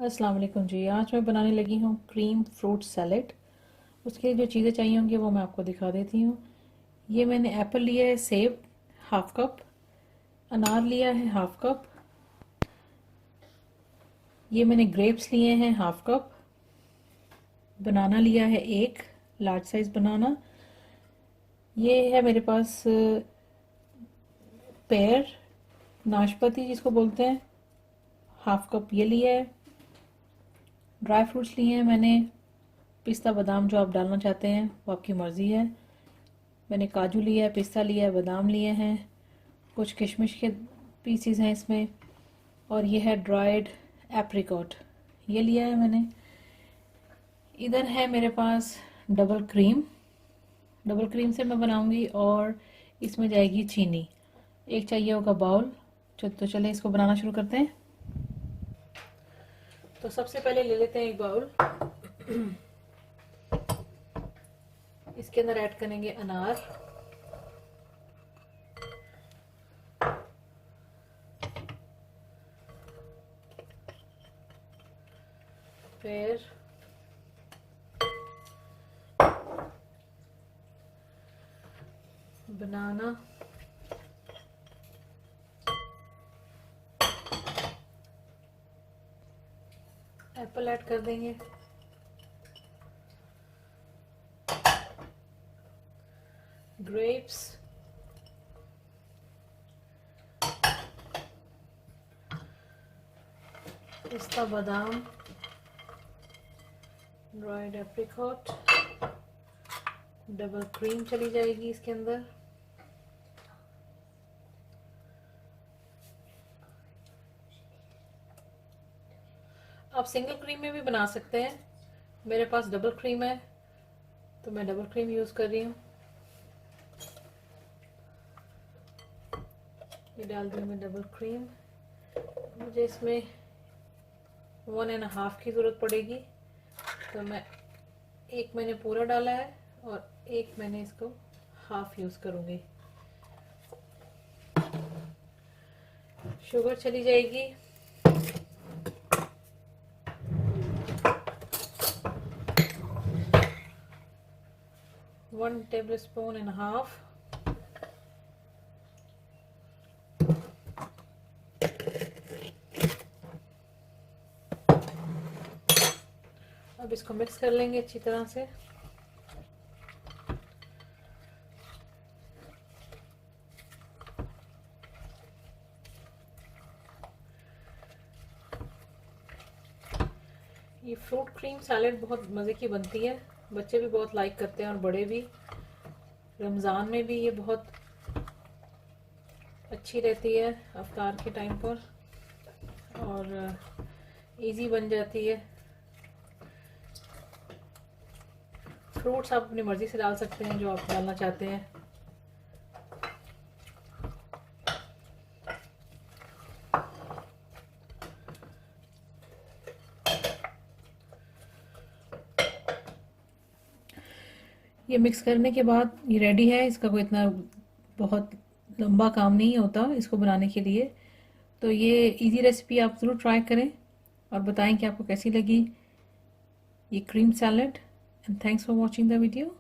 अस्सलाम वालेकुम जी। आज मैं बनाने लगी हूँ क्रीम फ्रूट सैलेड। उसके लिए जो चीज़ें चाहिए होंगी वो मैं आपको दिखा देती हूँ। ये मैंने एप्पल लिया है, सेब हाफ कप, अनार लिया है हाफ कप, ये मैंने ग्रेप्स लिए हैं हाफ कप, बनाना लिया है एक लार्ज साइज बनाना, ये है मेरे पास पेयर नाशपाती जिसको बोलते हैं, हाफ कप ये लिया है। ड्राई फ्रूट्स लिए हैं मैंने, पिस्ता बादाम जो आप डालना चाहते हैं वो आपकी मर्ज़ी है। मैंने काजू लिया है, पिस्ता लिया है, बादाम लिए हैं, कुछ किशमिश के पीसीज हैं इसमें, और ये है ड्राइड एप्रिकॉट, ये लिया है मैंने। इधर है मेरे पास डबल क्रीम, डबल क्रीम से मैं बनाऊंगी और इसमें जाएगी चीनी। एक चाहिए होगा बाउल। तो चले इसको बनाना शुरू करते हैं। तो सबसे पहले ले लेते हैं एक बाउल। इसके अंदर ऐड करेंगे अनार, फिर बनाना, एप्पल ऐड कर देंगे, ग्रेप्स, पिस्ता बादाम, ड्राइड एप्रिकॉट, डबल क्रीम चली जाएगी इसके अंदर, आप सिंगल क्रीम में भी बना सकते हैं। मेरे पास डबल क्रीम है तो मैं डबल क्रीम यूज कर रही हूँ। ये डाल दी मैं डबल क्रीम। मुझे इसमें 1.5 की जरूरत पड़ेगी, तो एक मैंने पूरा डाला है और एक मैंने इसको हाफ यूज करूंगी। शुगर चली जाएगी 1 टेबलस्पून एंड हाफ। अब इसको मिक्स कर लेंगे अच्छी तरह से। ये फ्रूट क्रीम सैलेड बहुत मज़े की बनती है, बच्चे भी बहुत लाइक करते हैं और बड़े भी। रमज़ान में भी ये बहुत अच्छी रहती है अफ्तार के टाइम पर, और इजी बन जाती है। फ्रूट्स आप अपनी मर्ज़ी से डाल सकते हैं जो आप डालना चाहते हैं। ये मिक्स करने के बाद ये रेडी है। इसका कोई इतना बहुत लंबा काम नहीं होता इसको बनाने के लिए। तो ये इजी रेसिपी आप ज़रूर ट्राई करें और बताएं कि आपको कैसी लगी ये cream salad. And thanks for watching the video.